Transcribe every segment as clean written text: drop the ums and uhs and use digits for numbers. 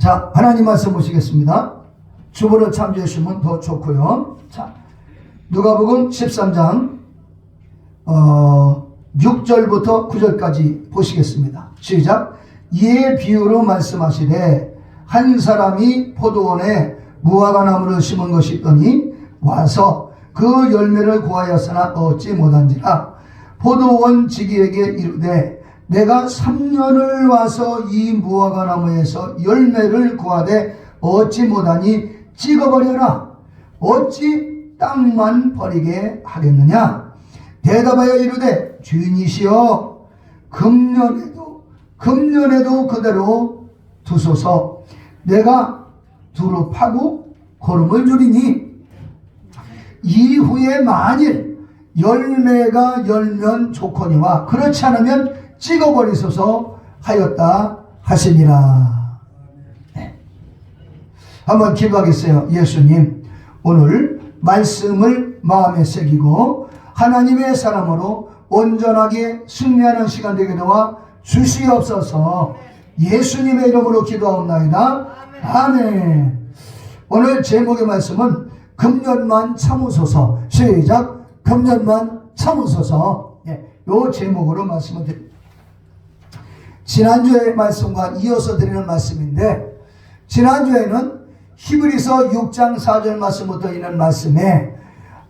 자, 하나님 말씀 보시겠습니다. 주보를 참조해 주시면 더 좋고요. 자, 누가복음 13장 6절부터 9절까지 보시겠습니다. 시작. 이에 비유로 말씀하시되 한 사람이 포도원에 무화과나무를 심은 것이 있더니 와서 그 열매를 구하였으나 얻지 못한지라. 포도원 지기에게 이르되 내가 3년을 와서 이 무화과나무에서 열매를 구하되 얻지 못하니 찍어버려라. 어찌 땅만 버리게 하겠느냐. 대답하여 이르되 주인이시여 금년에도 그대로 두소서. 내가 두루 파고 거름을 주리니 이후에 만일 열매가 열면 좋거니와 그렇지 않으면 찍어버리소서 하였다 하시니라. 네. 한번 기도하겠어요. 예수님, 오늘 말씀을 마음에 새기고 하나님의 사람으로 온전하게 승리하는 시간 되게 도와 주시옵소서. 예수님의 이름으로 기도하옵나이다. 아멘. 오늘 제목의 말씀은 금년만 참으소서. 시작. 금년만 참으소서. 요 제목으로 말씀을 드립니다. 지난주의 말씀과 이어서 드리는 말씀인데, 지난주에는 히브리서 6장 4절 말씀부터 있는 말씀에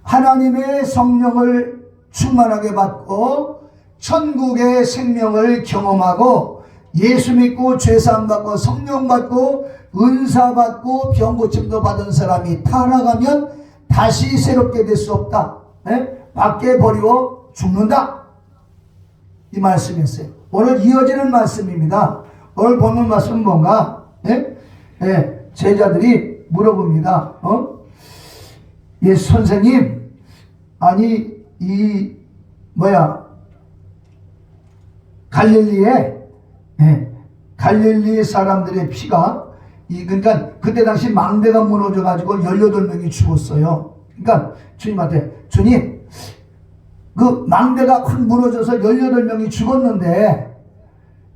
하나님의 성령을 충만하게 받고 천국의 생명을 경험하고 예수 믿고 죄사함 받고 성령 받고 은사 받고 병 고침도 받은 사람이 타락하면 다시 새롭게 될 수 없다. 밖에 버리고 죽는다. 이 말씀이었어요. 오늘 이어지는 말씀입니다. 오늘 보는 말씀은 뭔가? 제자들이 물어봅니다. 선생님, 아니 갈릴리 사람들의 피가 그러니까 그때 당시 망대가 무너져 가지고 18명이 죽었어요. 그러니까 주님한테, 주님, 그 망대가 확 무너져서 18명이 죽었는데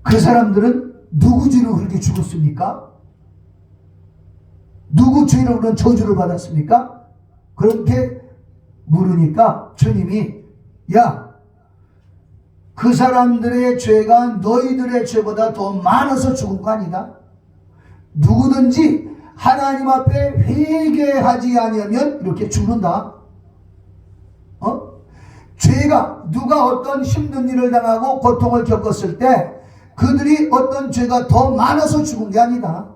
그 사람들은 누구 죄로 그렇게 죽었습니까? 누구 죄로 그런 저주를 받았습니까? 그렇게 물으니까 주님이, 야, 그 사람들의 죄가 너희들의 죄보다 더 많아서 죽은 거 아니다. 누구든지 하나님 앞에 회개하지 아니하면 이렇게 죽는다. 죄가, 누가 어떤 힘든 일을 당하고 고통을 겪었을 때 그들이 어떤 죄가 더 많아서 죽은 게 아니다.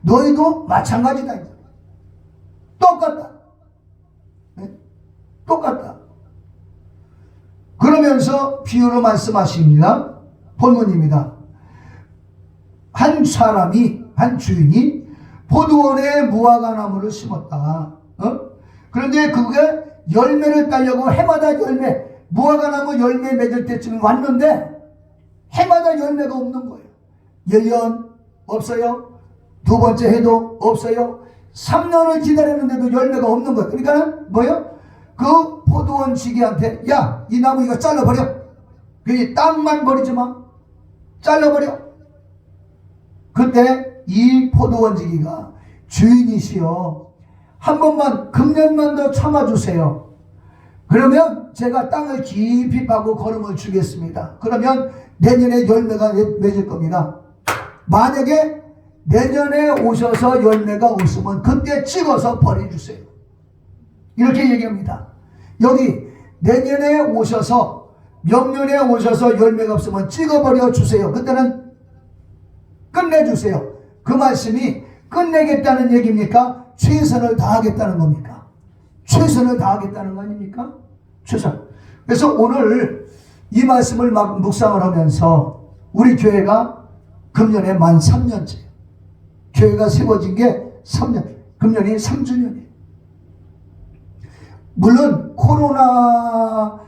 너희도 마찬가지다. 똑같다. 똑같다. 그러면서 비유로 말씀하십니다. 본문입니다. 한 사람이, 한 주인이 포도원에 무화과나무를 심었다. 그런데 그게 열매를 따려고 해마다 열매, 무화과나무 열매 맺을 때쯤 왔는데 해마다 열매가 없는 거예요. 1년 없어요. 두 번째 해도 없어요. 3년을 기다렸는데도 열매가 없는 거예요. 그러니까 뭐예요? 그 포도원 지기한테, 야, 이 나무 이거 잘라버려. 그 땅만 버리지 마. 잘라버려. 그때 이 포도원 지기가, 주인이시여, 한 번만, 금년만 더 참아주세요. 그러면 제가 땅을 깊이 파고 거름을 주겠습니다. 그러면 내년에 열매가 맺을 겁니다. 만약에 내년에 오셔서 열매가 없으면 그때 찍어서 버려주세요. 이렇게 얘기합니다. 여기 내년에 오셔서, 명년에 오셔서 열매가 없으면 찍어버려 주세요. 그때는 끝내주세요. 그 말씀이 끝내겠다는 얘기입니까? 최선을 다하겠다는 겁니까? 최선을 다하겠다는 거 아닙니까? 최선. 그래서 오늘 이 말씀을 막 묵상을 하면서 우리 교회가 금년에 만 3년째. 교회가 세워진 게 3년. 금년이 3주년이에요. 물론 코로나라고는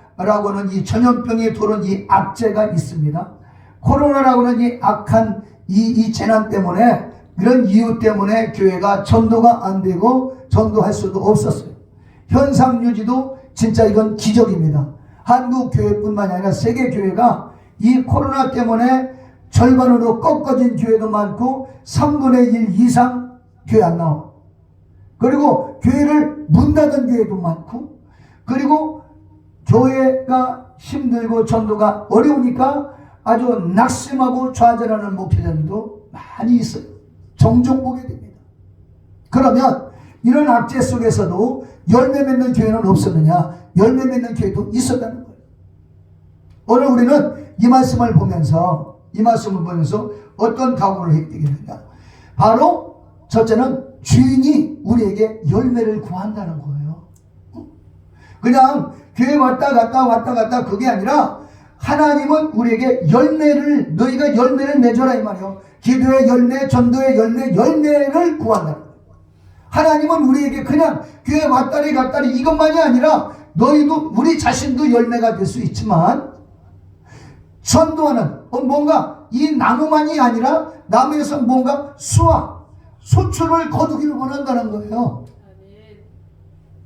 이 전염병이 돌은 이 악재가 있습니다. 코로나라고는 이 악한 이 재난 때문에, 이런 이유 때문에 교회가 전도가 안 되고 전도할 수도 없었어요. 현상 유지도 진짜 이건 기적입니다. 한국 교회뿐만이 아니라 세계 교회가 이 코로나 때문에 절반으로 꺾어진 교회도 많고 3분의 1 이상 교회 안 나와. 그리고 교회를 문 닫은 교회도 많고, 그리고 교회가 힘들고 전도가 어려우니까 아주 낙심하고 좌절하는 목회자들도 많이 있어요. 종종 보게 됩니다. 그러면 이런 악재 속에서도 열매 맺는 교회는 없었느냐? 열매 맺는 교회도 있었다는 거예요. 오늘 우리는 이 말씀을 보면서 어떤 각오를 해야 되겠느냐? 바로 첫째는 주인이 우리에게 열매를 구한다는 거예요. 그냥 교회 왔다 갔다 그게 아니라 하나님은 우리에게 너희가 열매를 맺어라 이 말이에요. 기도의 열매, 전도의 열매를 구한다는 거예요. 하나님은 우리에게 그냥 교회 왔다리 갔다리 이것만이 아니라 너희도 우리 자신도 열매가 될 수 있지만 전도하는 뭔가 이 나무만이 아니라 나무에서 뭔가 소출을 거두기를 원한다는 거예요.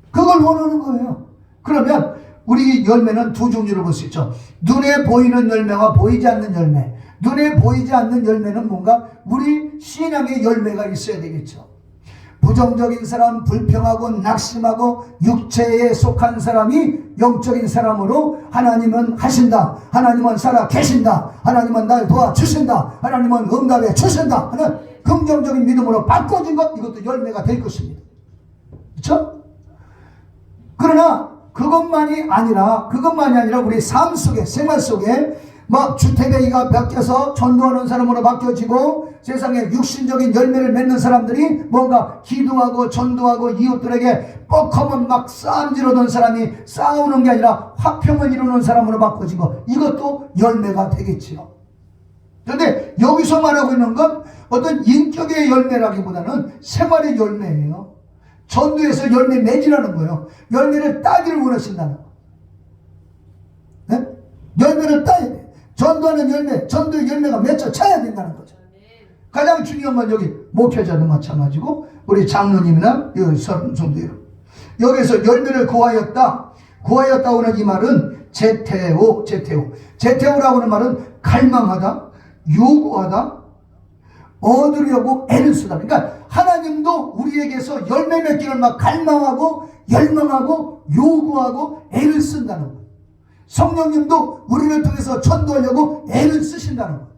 그걸 원하는 거예요. 그러면 우리 열매는 두 종류로 볼 수 있죠. 눈에 보이는 열매와 보이지 않는 열매. 눈에 보이지 않는 열매는 뭔가 우리 신앙의 열매가 있어야 되겠죠. 부정적인 사람, 불평하고 낙심하고 육체에 속한 사람이 영적인 사람으로 하나님은 하신다, 하나님은 살아 계신다, 하나님은 날 도와주신다, 하나님은 응답해 주신다 하는 긍정적인 믿음으로 바꿔진 것, 이것도 열매가 될 것입니다. 그렇죠? 그러나 그것만이 아니라 우리 삶 속에, 생활 속에 막 주택에이가 바뀌어서 전도하는 사람으로 바뀌어지고 세상에 육신적인 열매를 맺는 사람들이 뭔가 기도하고 전도하고 이웃들에게 뻑하면 막 싸움지르던 사람이 싸우는 게 아니라 화평을 이루는 사람으로 바꿔지고, 이것도 열매가 되겠지요. 그런데 여기서 말하고 있는 건 어떤 인격의 열매라기보다는 생활의 열매예요. 전도에서 열매 맺으라는 거예요. 열매를 따기를 원하신다는 거. 네? 열매를 따야 돼. 전도하는 열매, 전도의 열매가 맺혀져야 된다는 거죠. 가장 중요한 건 여기 목회자도 마찬가지고 우리 장로님이나 성도 여러분, 여기서 열매를 구하였다고 하는 이 말은 제테오라고 하는 말은 갈망하다, 요구하다, 얻으려고 애를 쓰다. 그러니까 하나님도 우리에게서 열매 맺기를 막 갈망하고 열망하고 요구하고 애를 쓴다는 거예요. 성령님도 우리를 통해서 전도하려고 애를 쓰신다는 거예요.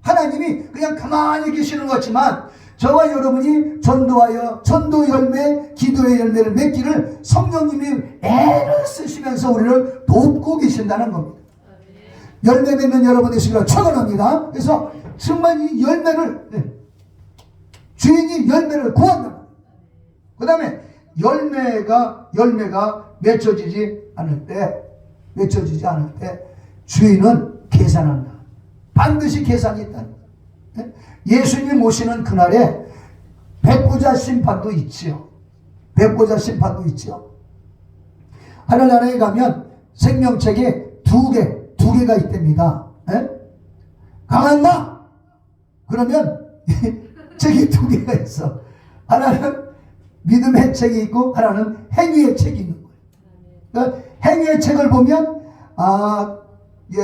하나님이 그냥 가만히 계시는 것 같지만 저와 여러분이 전도하여 전도 열매, 기도의 열매를 맺기를 성령님이 애를 쓰시면서 우리를 돕고 계신다는 겁니다. 열매 맺는 여러분 되시기를 축원합니다. 그래서 정말 이 열매를, 주인이 열매를 구한다. 그 다음에 열매가 맺혀지지 않을 때 주인은 계산한다. 반드시 계산이 있다. 예수님 오시는 그날에 백보자 심판도 있지요. 하늘나라에 가면 생명책에 두 개가 있답니다. 강한 나! 그러면 책이 두 개가 있어. 하나는 믿음의 책이 있고 하나는 행위의 책이 있는 거예요. 그러니까 행위의 책을 보면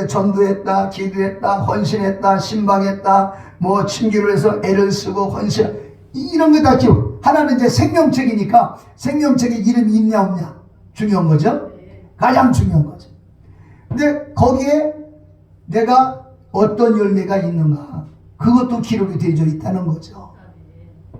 전도했다, 기도했다, 헌신했다, 신방했다, 뭐 친기를 해서 애를 쓰고 헌신, 이런 거 다 기록. 하나는 이제 생명책이니까 생명책에 이름이 있냐 없냐 중요한 거죠. 가장 중요한 거죠. 근데 거기에 내가 어떤 열매가 있는가, 그것도 기록이 되어 있다는 거죠.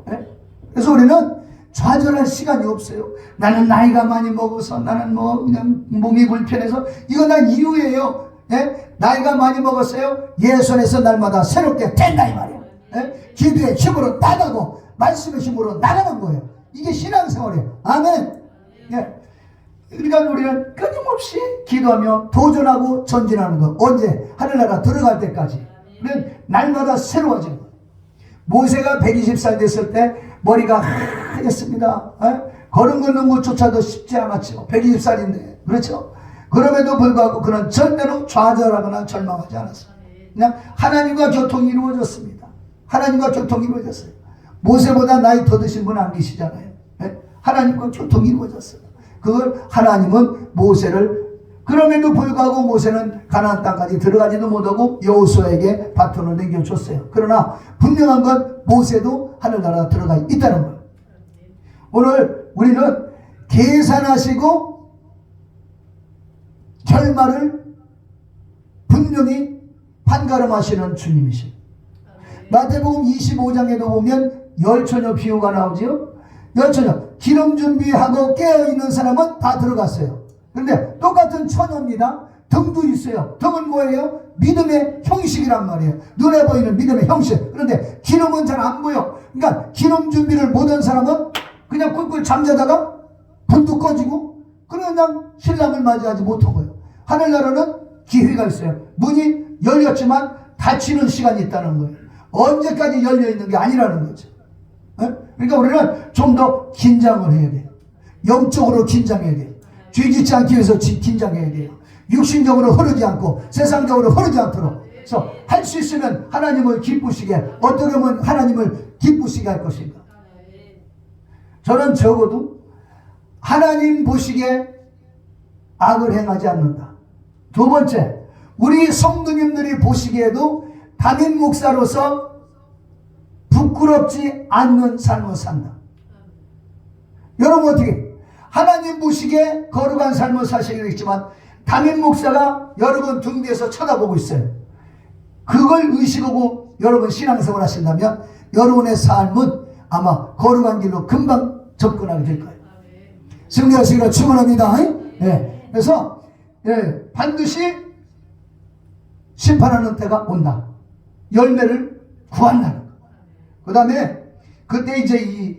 네? 그래서 우리는 좌절할 시간이 없어요. 나는 나이가 많이 먹어서, 나는 뭐 그냥 몸이 불편해서, 이거 다 이유예요. 예? 나이가 많이 먹었어요. 예수님에서 날마다 새롭게 된다 이 말이에요. 예? 기도의 힘으로 나가고 말씀의 힘으로 나가는 거예요. 이게 신앙생활이에요. 아멘. 예. 그러니까 우리는 끊임없이 기도하며 도전하고 전진하는 거. 언제? 하늘나라 들어갈 때까지. 우리는 날마다 새로워지는 거예요. 모세가 120살 됐을 때 머리가 하였습니다. 걸음 걷는 것조차도 쉽지 않았죠. 120살인데. 그렇죠? 그럼에도 불구하고 그는 절대로 좌절하거나 절망하지 않았어요. 그냥 하나님과 교통이 이루어졌습니다. 하나님과 교통이 이루어졌어요. 모세보다 나이 더 드신 분 안 계시잖아요. 하나님과 교통이 이루어졌어요. 그걸 하나님은 모세를 그럼에도 불구하고 모세는 가나안 땅까지 들어가지도 못하고 여호수아에게 바톤을 넘겨줬어요. 그러나 분명한 건 모세도 하늘나라 들어가 있다는 거예요. 오늘 우리는 계산하시고 결말을 분명히 판가름하시는 주님이십니다. 마태복음 25장에도 보면 열처녀 비유가 나오지요. 열처녀 기름 준비하고 깨어있는 사람은 다 들어갔어요. 그런데 똑같은 처녀입니다. 등도 있어요. 등은 뭐예요? 믿음의 형식이란 말이에요. 눈에 보이는 믿음의 형식. 그런데 기름은 잘 안 보여. 그러니까 기름 준비를 못한 사람은 그냥 꿀꿀 잠자다가 불도 꺼지고 그냥 신랑을 맞이하지 못한 거예요. 하늘나라는 기회가 있어요. 문이 열렸지만 닫히는 시간이 있다는 거예요. 언제까지 열려있는 게 아니라는 거죠. 그러니까 우리는 좀 더 긴장을 해야 돼요. 영적으로 긴장해야 돼요. 죄짓지 않기 위해서 긴장해야 돼요. 육신적으로 흐르지 않고 세상적으로 흐르지 않도록. 그래서 할 수 있으면 하나님을 기쁘시게, 어떻게 하면 하나님을 기쁘시게 할 것인가. 저는 적어도 하나님 보시기에 악을 행하지 않는다. 두 번째, 우리 성도님들이 보시기에도 담임 목사로서 부끄럽지 않는 삶을 산다. 여러분 어떻게 하나님 보시기에 거룩한 삶을 사시겠지만 담임 목사가 여러분 등 뒤에서 쳐다보고 있어요. 그걸 의식하고 여러분 신앙생활 하신다면 여러분의 삶은 아마 거룩한 길로 금방 접근하게 될 거예요. 승리하시기를 축원합니다. 네. 그래서 반드시 심판하는 때가 온다. 열매를 구한다는 거. 그 다음에 그때 이제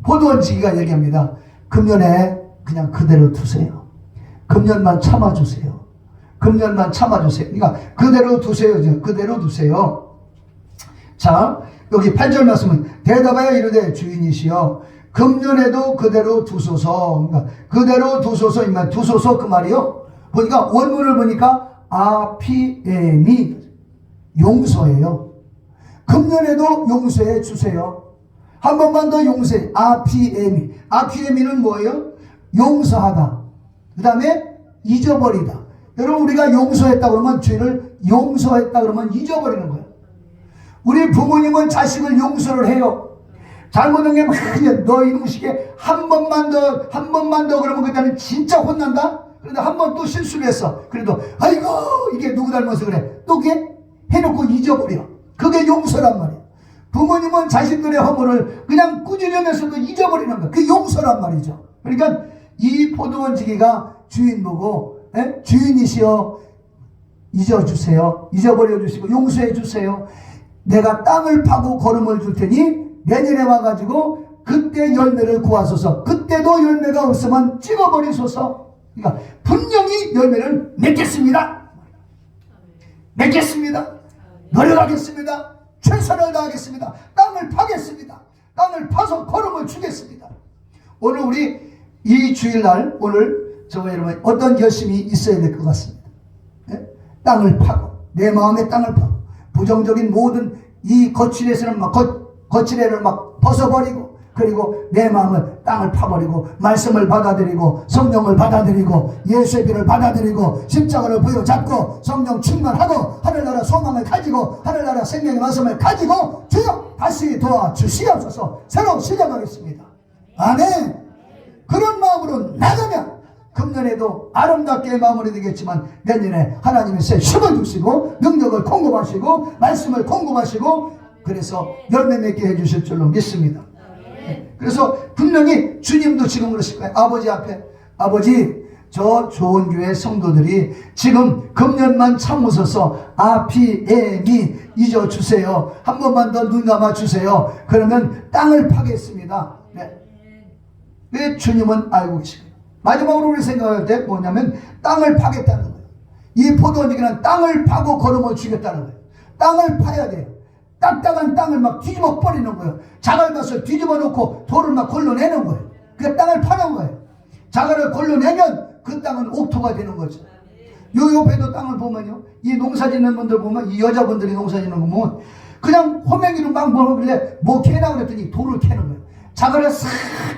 포도원지기가 얘기합니다. 금년에 그냥 그대로 두세요. 금년만 참아주세요. 금년만 참아주세요. 그러니까 그대로 두세요. 그대로 두세요. 자, 여기 8절 말씀은 대답하여 이르되 주인이시여 금년에도 그대로 두소서. 그러니까 그대로 두소서. 두소서 그 말이요. 보니까 원문을 보니까 아피엠이 용서예요. 금년에도 용서해 주세요. 한 번만 더 용서해. 아피에미. 아피에미는 뭐예요? 용서하다. 그 다음에 잊어버리다. 여러분 우리가 용서했다 그러면 죄를 용서했다 그러면 잊어버리는 거예요. 우리 부모님은 자식을 용서를 해요. 잘못한 게 많이 너 이놈식에 한 번만 더 그러면 그때는 진짜 혼난다. 그런데 한 번 또 실수를 했어. 그래도 아이고 이게 누구 닮아서 그래. 또 그게 해놓고 잊어버려. 그게 용서란 말이에요. 부모님은 자식들의 허물을 그냥 꾸짖으면서도 잊어버리는 거. 그게 용서란 말이죠. 그러니까 이 포도원지기가 주인 보고 주인이시여 잊어주세요. 잊어버려 주시고 용서해 주세요. 내가 땅을 파고 거름을 줄 테니 내년에 와가지고 그때 열매를 구하소서. 그때도 열매가 없으면 찍어버리소서. 그러니까 분명히 열매를 맺겠습니다. 맺겠습니다. 노력하겠습니다. 최선을 다하겠습니다. 땅을 파겠습니다. 땅을 파서 거름을 주겠습니다. 오늘 우리 이 주일날 오늘 저와 여러분 어떤 결심이 있어야 될 것 같습니다. 땅을 파고 내 마음의 땅을 파고 부정적인 모든 이 거칠에서는 거칠애를 벗어버리고 그리고 내 마음을 땅을 파버리고 말씀을 받아들이고 성령을 받아들이고 예수의 피를 받아들이고 십자가를 부여잡고 성령 충만하고 하늘나라 소망을 가지고 하늘나라 생명의 말씀을 가지고 주여 다시 도와주시옵소서. 새로 시작하겠습니다. 아멘. 그런 마음으로 나가면 금년에도 아름답게 마무리되겠지만 내년에 하나님의 새 힘을 주시고 능력을 공급하시고 말씀을 공급하시고 그래서 열매 맺게 해주실 줄로 믿습니다. 그래서 분명히 주님도 지금 그러실 거예요. 아버지 앞에 아버지 저 좋은 교회 성도들이 지금 금년만 참으셔서 아피에미 잊어주세요. 한 번만 더 눈 감아주세요. 그러면 땅을 파겠습니다. 왜 주님은 알고 계시고요. 마지막으로 우리 생각할 때 뭐냐면 땅을 파겠다는 거예요. 이 포도원지기는 땅을 파고 걸음을 주겠다는 거예요. 땅을 파야 돼요. 딱딱한 땅을 막 뒤집어 버리는 거예요. 자갈밭을 뒤집어 놓고 돌을 막 걸러내는 거예요. 그 땅을 파는 거예요. 자갈을 걸러내면 그 땅은 옥토가 되는 거죠. 요 옆에도 땅을 보면요, 이 농사 짓는 분들 보면, 이 여자분들이 농사 짓는 거 보면 그냥 호명이로 막 먹으길래 뭐 캐나 그랬더니 돌을 캐는 거예요. 자갈을 싹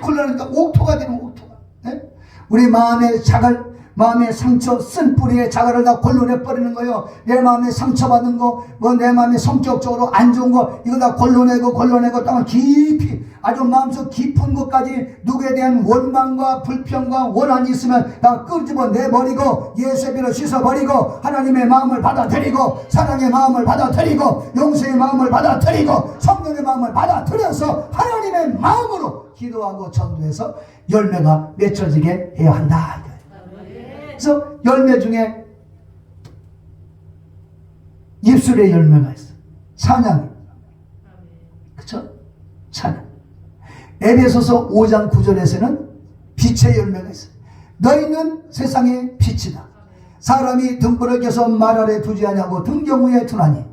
걸러내니까 옥토가 되는 옥토가. 네? 우리 마음의 자갈, 마음의 상처, 쓴 뿌리의 자갈을 다 골라내 버리는 거예요. 내 마음에 상처받은 거, 뭐 내 마음에 성격적으로 안 좋은 거, 이거 다 골라내고 땅을 깊이, 아주 마음속 깊은 곳까지 누구에 대한 원망과 불평과 원한이 있으면 다 끄집어 내버리고 예수의 피로 씻어버리고 하나님의 마음을 받아들이고 사랑의 마음을 받아들이고 용서의 마음을 받아들이고 성령의 마음을 받아들여서 하나님의 마음으로 기도하고 전도해서 열매가 맺혀지게 해야 한다. 그래서 열매 중에 입술의 열매가 있어. 찬양이. 그쵸? 찬양. 에베소서 5장 9절에서는 빛의 열매가 있어. 너희는 세상의 빛이다. 사람이 등불을 켜서 말 아래 두지 아니하고 등경 위에 두나니.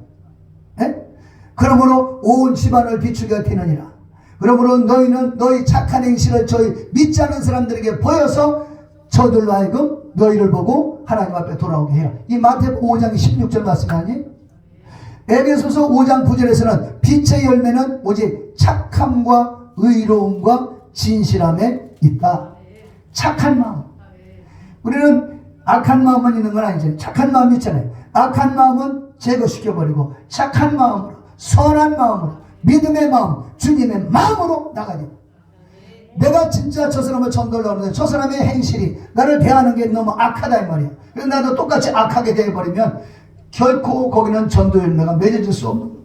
그러므로 온 집안을 비추게 하느니라. 그러므로 너희는 너희 착한 행실을 저희 믿지 않은 사람들에게 보여서 저들로 하여금 너희를 보고 하나님 앞에 돌아오게 해요. 이 마태복음 5장 16절 말씀이 아니? 에베소서 5장 9절에서는 빛의 열매는 오직 착함과 의로움과 진실함에 있다. 착한 마음. 우리는 악한 마음만 있는 건 아니죠. 착한 마음이 있잖아요. 악한 마음은 제거시켜버리고 착한 마음으로, 선한 마음으로, 믿음의 마음, 주님의 마음으로 나가야 돼요. 내가 진짜 저 사람을 전도를 하는데 저 사람의 행실이 나를 대하는 게 너무 악하다 이 말이야. 그래서 나도 똑같이 악하게 되어버리면 결코 거기는 전도 열매가 맺어질 수 없는 거야.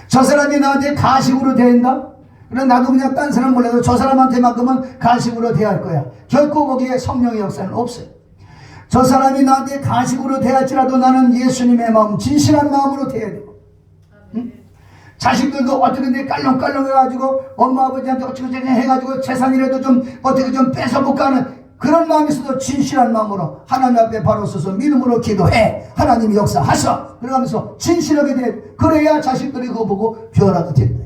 저 사람이 나한테 가식으로 대한다? 그럼 나도 그냥 딴 사람 몰라도 저 사람한테만큼은 가식으로 대할 거야. 결코 거기에 성령의 역사는 없어요. 저 사람이 나한테 가식으로 대할지라도 나는 예수님의 마음, 진실한 마음으로 대해야 되고, 응? 자식들도 어떻게 깔렁깔렁 해가지고 엄마 아버지한테 어떻게 해가지고 재산이라도 좀 어떻게 좀 뺏어볼까 하는 그런 마음이 있어도 진실한 마음으로 하나님 앞에 바로 서서 믿음으로 기도해. 하나님이 역사하셔. 그러면서 진실하게 돼. 그래야 자식들이 그거 보고 변화가 된다.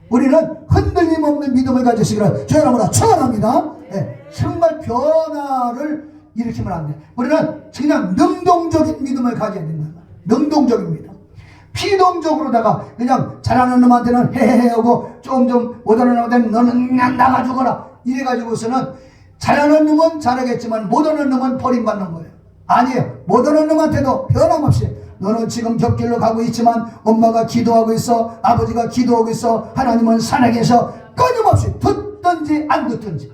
우리는 흔들림 없는 믿음을 가지시기를 주의 이름으로 축원합니다. 네, 정말 변화를 일으키면 안 돼. 우리는 그냥 능동적인 믿음을 가져야 된다. 능동적인 믿음. 피동적으로다가 그냥 잘하는 놈한테는 헤헤헤 하고 좀 못하는 놈한테는 너는 그냥 나가 죽어라 이래가지고서는 잘하는 놈은 잘하겠지만 못하는 놈은 버림받는 거예요. 아니에요. 못하는 놈한테도 변함없이 너는 지금 곁길로 가고 있지만 엄마가 기도하고 있어, 아버지가 기도하고 있어, 하나님은 살아계셔. 끊임없이 듣든지 안 듣든지.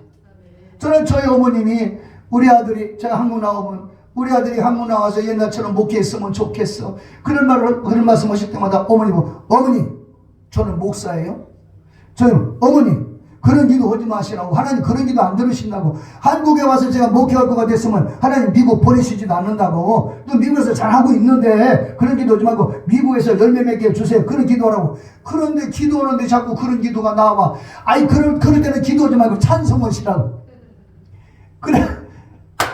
저는 저희 어머님이 우리 아들이 제가 한국 나오면 우리 아들이 한국 나와서 옛날처럼 목회했으면 좋겠어. 그런 말씀 하실 때마다 어머니 저는 목사예요. 저는 어머니 그런 기도 하지 마시라고. 하나님 그런 기도 안 들으신다고. 한국에 와서 제가 목회할 거가 됐으면 하나님 미국 보내시지도 않는다고. 또 미국에서 잘하고 있는데 그런 기도 하지 말고 미국에서 열매 맺게 해주세요. 그런 기도하라고. 그런데 기도하는데 자꾸 그런 기도가 나와. 아니 그럴 때는 기도하지 말고 찬송하시라고.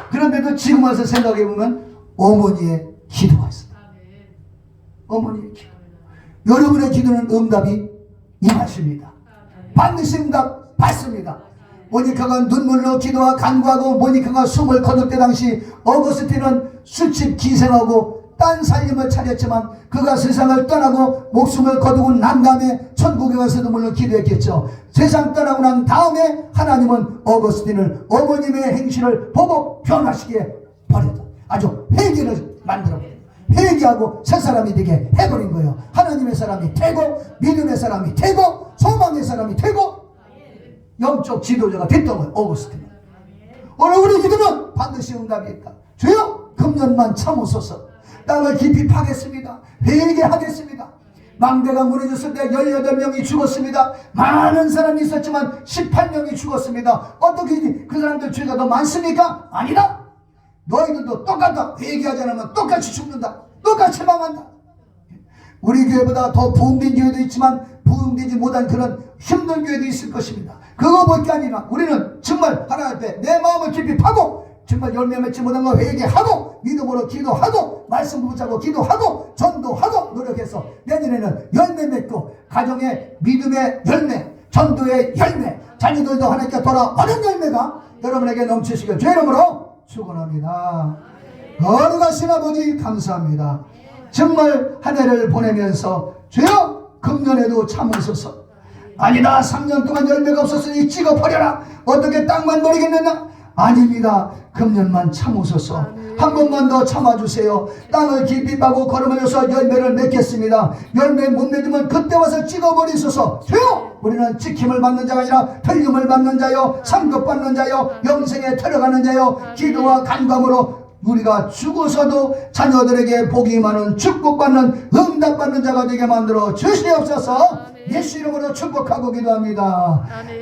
그런데도 지금 와서 생각해보면 어머니의 기도가 있어요. 어머니의 기도. 여러분의 기도는 응답이 임하십니다. 반드시 응답 받습니다. 모니카가 눈물로 기도와 간구하고 모니카가 숨을 거둘 때 당시 어거스틴은 수집 기생하고 딴 살림을 차렸지만 그가 세상을 떠나고 목숨을 거두고 난 다음에 천국에 가서도 물론 기도했겠죠. 세상 떠나고 난 다음에 하나님은 어거스틴을 어머님의 행실을 보고 변화시키게 버렸다. 아주 회개를 만들어버렸다. 회개하고 새 사람이 되게 해버린 거예요. 하나님의 사람이 되고 믿음의 사람이 되고 소망의 사람이 되고 영적 지도자가 됐던 거예요. 어거스틴은. 오늘 우리 기도는 반드시 응답이 있다. 주여 금년만 참으소서. 땅을 깊이 파겠습니다. 회개하겠습니다. 망대가 무너졌을 때 18명이 죽었습니다. 많은 사람이 있었지만 18명이 죽었습니다. 어떻게 그 사람들 죄가 더 많습니까? 아니다. 너희들도 똑같다. 회개하지 않으면 똑같이 죽는다. 똑같이 망한다. 우리 교회보다 더 부흥된 교회도 있지만 부흥되지 못한 그런 힘든 교회도 있을 것입니다. 그거밖에 아니라 우리는 정말 하나님 앞에 내 마음을 깊이 파고 정말 열매 맺지 못한 거 회개하고 믿음으로 기도하고 말씀 붙잡고 기도하고 전도하고 노력해서 내년에는 열매 맺고 가정의 믿음의 열매, 전도의 열매, 자녀들도 하나님께 돌아오는 열매가 여러분에게 넘치시길 주의 이름으로 축원합니다. 거룩하신 아버지 감사합니다. 정말 한 해를 보내면서 주여 금년에도 참으소서. 아니다 3년 동안 열매가 없었으니 찍어버려라. 어떻게 땅만 노리겠느냐. 아닙니다. 금년만 참으소서. 한 번만 더 참아주세요. 땅을 깊이 파고 걸음하여서 열매를 맺겠습니다. 열매 못 맺으면 그때 와서 찍어버리소서. 주여! 우리는 찍힘을 받는 자가 아니라 틀림을 받는 자요, 상급 받는 자요, 영생에 들어가는 자요, 기도와 간감으로 우리가 죽어서도 자녀들에게 복이 많은 축복받는 응답받는 자가 되게 만들어 주시옵소서. 예수 이름으로 축복하고 기도합니다. 아멘.